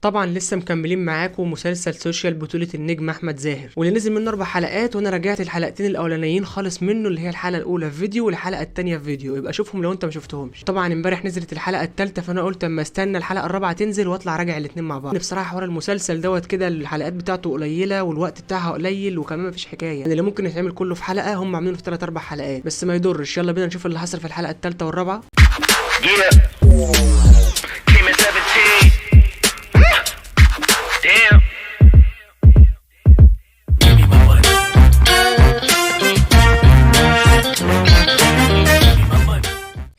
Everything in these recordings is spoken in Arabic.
طبعا لسه مكملين معاكم مسلسل سوشيال بطولة النجم احمد زاهر، واللي نزل منه 4 حلقات، وانا راجعت الحلقتين الاولانيين خالص منه، اللي هي الحلقه الاولى في فيديو والحلقه الثانيه في فيديو، يبقى شوفهم لو انت ما شفتهمش. طبعا امبارح نزلت الحلقه الثالثه، فانا قلت اما استنى الحلقه الرابعه تنزل واطلع راجع الاثنين مع بعض. بصراحه حوار المسلسل كده الحلقات بتاعته قليله والوقت بتاعها قليل، وكمان مفيش حكايه، يعني اللي ممكن يتعمل كله في حلقه هم عاملينه في 3 4 حلقات، بس ما يضرش. يلا بينا نشوف اللي حصل في الحلقه الثالثه والرابعه. Damn.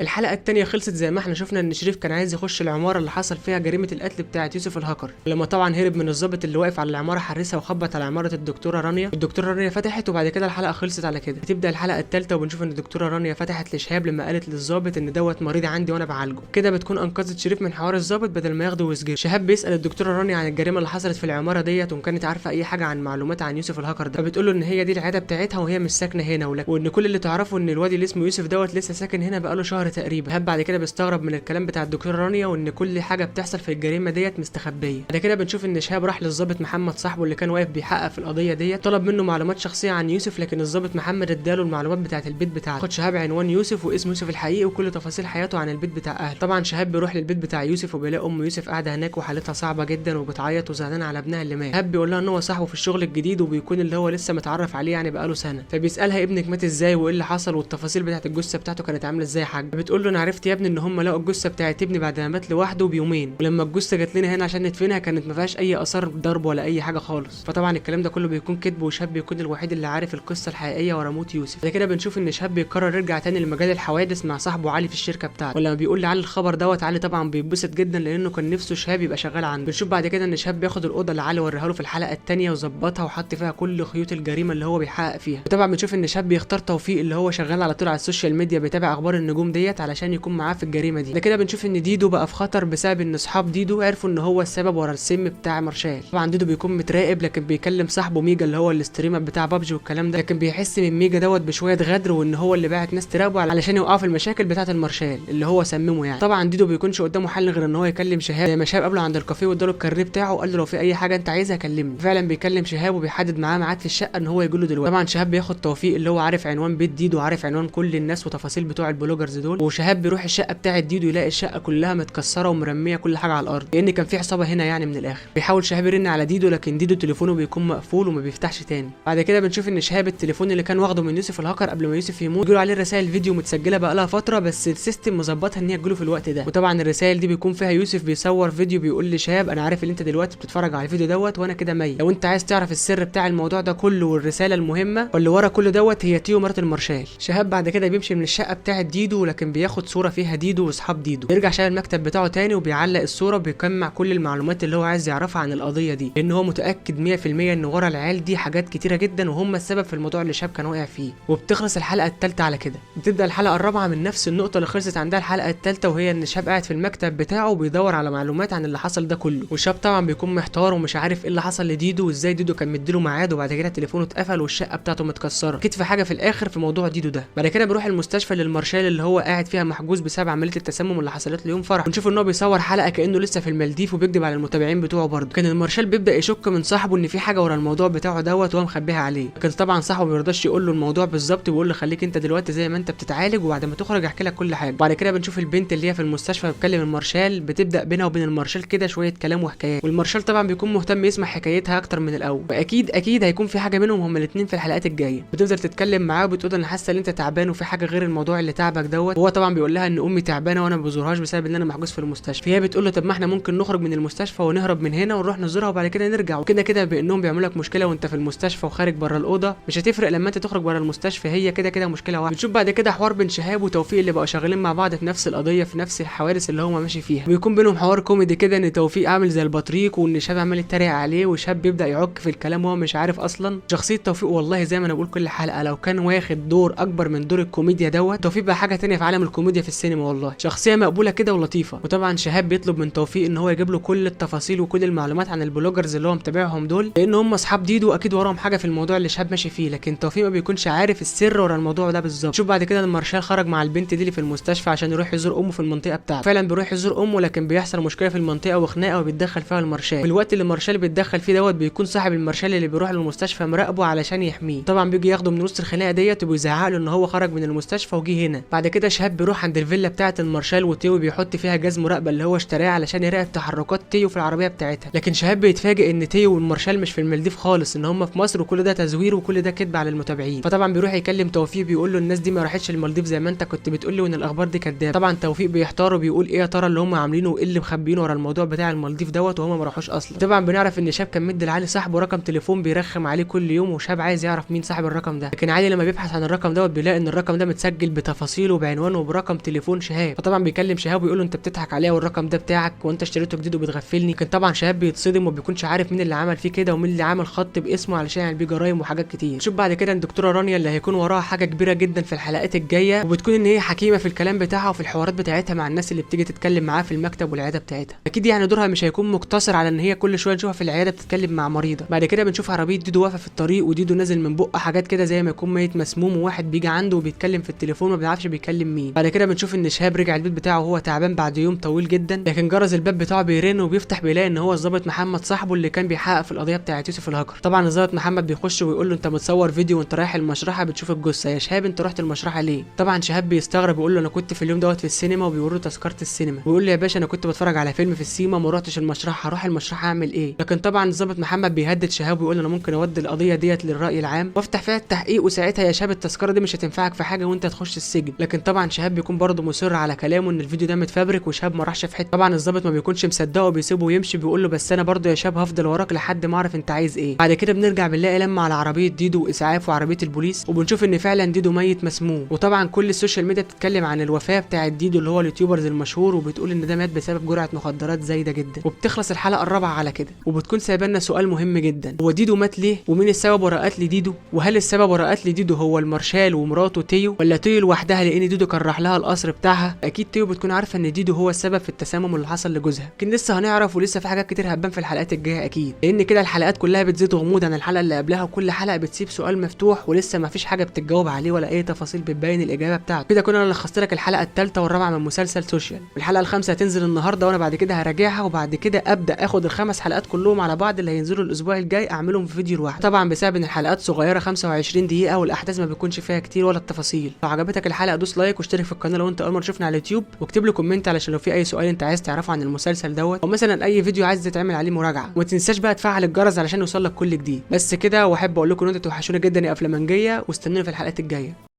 الحلقه الثانيه خلصت زي ما احنا شفنا ان شريف كان عايز يخش العماره اللي حصل فيها جريمه القتل بتاعه يوسف الهاكر، لما طبعا هرب من الضابط اللي واقف على العماره حرسها وخبط على عماره الدكتوره رانيا. الدكتوره رانيا فتحت، وبعد كده الحلقه خلصت على كده. بتبدا الحلقه الثالثه وبنشوف ان الدكتوره رانيا فتحت لشهاب لما قالت للضابط ان مريض عندي وانا بعالجه. كده بتكون انقذت شريف من حوار الضابط بدل ما ياخده ويسجنه. شهاب بيسال الدكتوره رانيا عن الجريمه اللي حصلت في العماره ديت، وان كانت عارفه اي حاجه عن معلومات عن يوسف الهاكر ده، فبتقول له ان هي دي العاده بتاعتها وهي مش ساكنه هنا، وان كل اللي تعرفه ان الواد اللي اسمه يوسف لسه ساكن هنا بقاله شهر تقريبا. شهاب بعد كده بيستغرب من الكلام بتاع الدكتوره رانيا، وان كل حاجه بتحصل في الجريمه ديت مستخبيه. بعد كده بنشوف ان شهاب راح للضابط محمد صاحبه اللي كان واقف بيحقق في القضيه ديت، طلب منه معلومات شخصيه عن يوسف، لكن الضابط محمد اداله المعلومات بتاعه البيت بتاعه. خد شهاب عنوان يوسف واسم يوسف الحقيقي وكل تفاصيل حياته عن البيت بتاع اهله. طبعا شهاب بيروح للبيت بتاع يوسف وبيلاقي ام يوسف قاعده هناك وحالتها صعبه جدا وبتعيط وزعلانه على ابنها اللي مات. شهاب بيقول لها ان هو صاحبه في الشغل الجديد، وبيكون اللي هو لسه متعرف عليه يعني بقاله سنه، فبيسالها ابنك مات ازاي وايه اللي حصل والتفاصيل بتاعه الجثه بتاعته كانت عامله ازاي يا حاج. بتقول له انا عرفت يا ابني ان هم لقوا الجثه بتاعه ابني بعد ما مات لوحده بيومين، ولما الجثه جت لنا هنا عشان ندفنها كانت ما فيهاش اي اثار ضرب ولا اي حاجه خالص. فطبعا الكلام ده كله بيكون كذب، وشهاب بيكون الوحيد اللي عارف القصه الحقيقيه ورا موت يوسف. بعد كده بنشوف ان شهاب بيقرر يرجع تاني لمجال الحوادث مع صاحبه علي في الشركه بتاعته، ولما بيقول لعلي الخبر علي طبعا بيتبسط جدا لانه كان نفسه شهاب يبقى شغال عنده. بنشوف بعد كده ان شهاب بياخد الاوضه اللي علي وريها له في الحلقه الثانيه وظبطها وحط فيها كل خيوط الجريمه اللي هو بيحقق فيها. وطبعا بنشوف ان شهاب بيختار توفيق اللي هو شغال على طول على السوشيال ميديا بيتابع اخبار النجوم ديت علشان يكون معاه في الجريمه دي. بعد كده بنشوف ان ديدو بقى في خطر بسبب ان اصحاب ديدو عرفوا ان هو السبب ورا السم بتاع مارشال. طبعا ديدو بيكون متراقب، لكن بيكلم صاحبه ميجا اللي هو الاستريمر بتاع بابجي والكلام ده، لكن بيحس من ميجا بشويه غدر، وان هو اللي باعت ناس تراقبه علشان يوقعوا في المشاكل بتاعه المارشال اللي هو سممه يعني. طبعا ديدو بيكونش قدامه حل غير ان هو يكلم شهاب، زي ما شهاب قابله عند الكافيه واداله الكارنيه بتاعه وقال له لو في اي حاجه انت عايزها كلمني. فعلا بيكلم شهاب وبيحدد معاه ميعاد في الشقه ان هو يجي له دلوقتي. طبعا شهاب بياخد توفيق اللي هو عارف عنوان بيت ديدو وعارف عنوان كل الناس وتفاصيل بتوع البلوجرز دول، وشهاب بيروح الشقه بتاعه ديدو يلاقي الشقه كلها متكسره ومرميه كل حاجه على الارض، لان كان في عصابه هنا يعني من الاخر. بيحاول شهاب يرن على ديدو، لكن ديدو تليفونه بيكون مقفول وما بيفتحش تاني. بعد كده بنشوف ان شهاب التليفون اللي كان واخده من يوسف الهاكر قبل ما يوسف يموت بيجيله عليه رسائل فيديو متسجله بقالها فتره، بس السيستم مظبطها ان هي تجيله في الوقت ده. وطبعا الرسائل دي بيكون فيها يوسف بيصور فيديو بيقول لشهاب انا عارف ان انت دلوقتي بتتفرج على الفيديو وانا كده ميت، لو انت عايز تعرف السر بتاع الموضوع ده كله والرساله المهمه واللي ورا كل هي تيو مرات المارشال. شهاب بعد كده بيمشي من الشقه بتاعه ديدو، لكن بياخد صوره فيها ديدو واصحاب ديدو. بيرجع شهاب المكتب بتاعه تاني وبيعلق الصوره وبيجمع كل المعلومات اللي هو عايز يعرفها عن القضيه دي، لان هو متاكد 100% ان ورا العيال دي حاجات كتيره جدا وهم السبب في الموضوع اللي شهاب كان واقع فيه. وبتخلص الحلقه الثالثه على كده. بتبدا الحلقه الرابعه من نفس النقطه اللي خلصت عندها الحلقه الثالثه، وهي ان شهاب قاعد في المكتب بتاعه وبيدور على معلومات عن اللي حصل ده كله، وشهاب طبعا بيكون محتار ومش عارف ايه اللي حصل لديدو وازاي ديدو كان مديله ميعاد وبعد كده تليفونه اتقفل والشقه بتاعته متكسره. اكيد في حاجه في الاخر في موضوع ديدو ده. بعد كده بيروح المستشفى للمارشال اللي هو قاعد فيها محجوز بسبب عمليه التسمم اللي حصلت له يوم فرح، ونشوف ان هو بيصور حلقه كانه لسه في المالديف وبيكذب على المتابعين بتوعه برضه. كان المارشال بيبدا يشك من صاحبه ان في حاجه ورا الموضوع بتاعه وهو مخبيها عليه، لكن طبعا صاحبه ما بيرضاش يقول له الموضوع بالظبط، ويقول له خليك انت دلوقتي زي ما انت بتتعالج وبعد ما تخرج احكي لك كل حاجه. بعد كده بنشوف البنت اللي هي في المستشفى بتكلم المارشال، بتبدا بينها وبين المارشال كده شويه كلام وحكايات، والمارشال طبعا بيكون مهتم يسمع حكايتها اكتر من الاول، واكيد هيكون في حاجه بينهم هما الاثنين في الحلقات الجايه. بتفضل تتكلم معاه وبتقول انا حاسه ان انت تعبان وفي حاجه غير الموضوع اللي تعبك هو طبعا بيقول لها ان امي تعبانه وانا ما بزورهاش بسبب ان انا محجوز في المستشفى. فهي بتقول له طب ما احنا ممكن نخرج من المستشفى ونهرب من هنا ونروح نزورها وبعد كده نرجع، وكده بانهم بيعملوا لك مشكله وانت في المستشفى وخارج بره الاوضه، مش هتفرق لما انت تخرج بره المستشفى، هي كده مشكله واحده. بتشوف بعد كده حوار بين شهاب وتوفيق اللي بقوا شغالين مع بعض في نفس القضيه في نفس الحوادث اللي هو ماشي فيها، بيكون بينهم حوار كوميدي كده ان توفيق عامل زي البطريق وان شهاب عمال يتريق عليه، وشهاب بيبدا يعك في الكلام وهو مش عارف اصلا شخصيه توفيق. والله زي ما انا بقول كل حلقه لو كان واخد دور اكبر من دور الكوميديا توفيق بقى حاجه ثانيه في عالم الكوميديا الكوميديا في السينما والله، شخصيه مقبوله كده ولطيفه. وطبعا شهاب بيطلب من توفيق ان هو يجيب له كل التفاصيل وكل المعلومات عن البلوجرز اللي هو متابعهم دول، لان هم اصحاب ديدو اكيد وراهم حاجه في الموضوع اللي شهاب ماشي فيه، لكن توفيق ما بيكونش عارف السر ورا الموضوع ده بالظبط. شوف بعد كده المارشال خرج مع البنت دي اللي في المستشفى عشان يروح يزور امه في المنطقه بتاعته، فعلا بيروح يزور امه، لكن بيحصل مشكله في المنطقه وخناقه وبيتدخل فيها المارشال. في الوقت اللي المارشال بيتدخل فيه دوت بيكون صاحب المارشال اللي بيروح للمستشفى مراقبه علشان يحميه، طبعا بيجي ياخده من وسط الخناقه ديت وبيزعق له ان هو خرج من المستشفى وجي هنا. بعد كده شهاب بيروح عند الفيلا بتاعه المارشال وتيو بيحط فيها جهاز مراقبه اللي هو اشتراه علشان يراقب تحركات تيو في العربيه بتاعتها، لكن شهاب بيتفاجئ ان تيو والمارشال مش في المالديف خالص، ان هم في مصر وكل ده تزوير وكل ده كذب على المتابعين. فطبعا بيروح يكلم توفيق بيقول له الناس دي ما راحتش المالديف زي ما انت كنت بتقول لي وان الاخبار دي كدابه. طبعا توفيق بيحتار وبيقول ايه يا ترى اللي هم عاملينه وايه اللي مخبيينه ورا الموضوع بتاع المالديف دوت وهم ما راحوش اصلا. طبعا بنعرف ان شاب كان مدي لعلي صاحبه رقم تليفون بيرخم عليه كل يوم، وشاب عايز يعرف مين صاحب الرقم ده، لكن علي لما بيبحث عن الرقم دوت بيلاقي ان الرقم ده متسجل بتفاصيله وبعنوانه وبرقم تليفون شهاب. فطبعا بيكلم شهاب ويقول له انت بتضحك عليا والرقم ده بتاعك وانت اشتريته جديد وبتغفلني، لكن طبعا شهاب بيتصدم وما بيكونش عارف مين اللي عمل فيه كده ومين اللي عمل خط باسمه علشان يعمل بيه جرايم وحاجات كتير. شوف بعد كده الدكتوره رانيا اللي هيكون وراها حاجه كبيره جدا في الحلقات الجايه، وبتكون ان هي حكيمه في الكلام بتاعها وفي الحوارات بتاعتها مع الناس اللي بتيجي تتكلم معاها في المكتب والعياده بتاعتها. اكيد يعني دورها مش هيكون مقتصر على ان هي كل شويه نشوفها في العياده بتتكلم مع مريضه. بعد كده بنشوف عربيه ديدو واقفه في الطريق وديدو نازل من بقه حاجات كده زي ما يكون ميت مسموم، وواحد بيجي عنده وبيتكلم في التليفون ما بنعرفش بيكلم مين. بعد كده بنشوف ان شهاب رجع البيت بتاعه وهو تعبان بعد يوم طويل جدا، لكن جرس الباب بتاعه بيرن وبيفتح بيلاقي ان هو الضابط محمد صاحبه اللي كان بيحقق في القضيه بتاعه يوسف الهاكر. طبعا الضابط محمد بيخش ويقول له انت متصور فيديو وانت رايح المشرحه بتشوف الجثه، يا شهاب انت رحت المشرحه ليه؟ طبعا شهاب بيستغرب ويقول له انا كنت في اليوم دوت في السينما، وبيوري له تذكره السينما ويقول له يا باشا انا كنت بتفرج على فيلم في السيما وما رحتش المشرحه، هروح المشرحه اعمل ايه؟ لكن طبعا الضابط محمد بيهدد شهاب ويقول له انا ممكن اودي القضيه ديت للراي العام وافتح فيها التحقيق، وساعتها يا شهاب التذكره دي مش هتنفعك في حاجه وانت هتخش السجن. لكن طبعا شهاب بيكون برضه مصر على كلامه ان الفيديو ده متفبرك وشهاب ما راحش في حته. طبعا الضابط ما بيكونش مصدقه وبيسيبه ويمشي، بيقول له بس انا برضه يا شهاب هفضل وراك لحد ما اعرف انت عايز ايه. بعد كده بنرجع بنلاقي لما على عربيه ديدو واسعاف وعربيه البوليس، وبنشوف ان فعلا ديدو ميت مسموم. وطبعا كل السوشيال ميديا بتتكلم عن الوفاه بتاعه ديدو اللي هو اليوتيوبرز المشهور، وبتقول ان ده مات بسبب جرعه مخدرات زايده جدا. وبتخلص الحلقه الرابعه على كده، وبتكون سايبه لنا سؤال مهم جدا، هو ديدو مات ليه؟ ومين السبب ورا قتل ديدو؟ وهل السبب ورا قتل ديدو هو المارشال ومراته تيو، ولا تيو لوحدها لان ديدو كان راح لها القصر بتاعها؟ اكيد تيو بتكون عارفه ان ديدو هو السبب في التسمم اللي حصل لجوزها، لكن لسه هنعرف ولسه في حاجات كتير هتبان في الحلقات الجايه اكيد، لان كده الحلقات كلها بتزيد غموض عن الحلقه اللي قبلها، وكل حلقه بتسيب سؤال مفتوح ولسه ما فيش حاجه بتتجاوب عليه ولا اي تفاصيل بتبين الاجابه بتاعته. كده كنا لخصت لك الحلقه الثالثه والرابعه من مسلسل سوشيال، الحلقه الخامسه هتنزل النهارده وانا بعد كده هراجعها، وبعد كده ابدا اخد الخمس حلقات كلهم على بعض اللي هينزلوا الاسبوع الجاي اعملهم في فيديو لوحده، طبعا بسبب ان الحلقات صغيره 25 دقيقه والاحداث ما بيكونش فيها كتير ولا التفاصيل. لو عجبتك الحلقه دوس لايك واشترك في القناه لو انت اول مره تشوفنا على اليوتيوب، واكتب لي كومنت علشان لو في اي سؤال انت عايز تعرفه عن المسلسل دوت، او مثلا اي فيديو عايز تعمل عليه مراجعه، وما تنساش بقى تفعل الجرس علشان يوصلك كل جديد. بس كده، واحب اقول لكم ان انتوا توحشوني جدا يا افلامنجيه، واستنوني في الحلقات الجايه.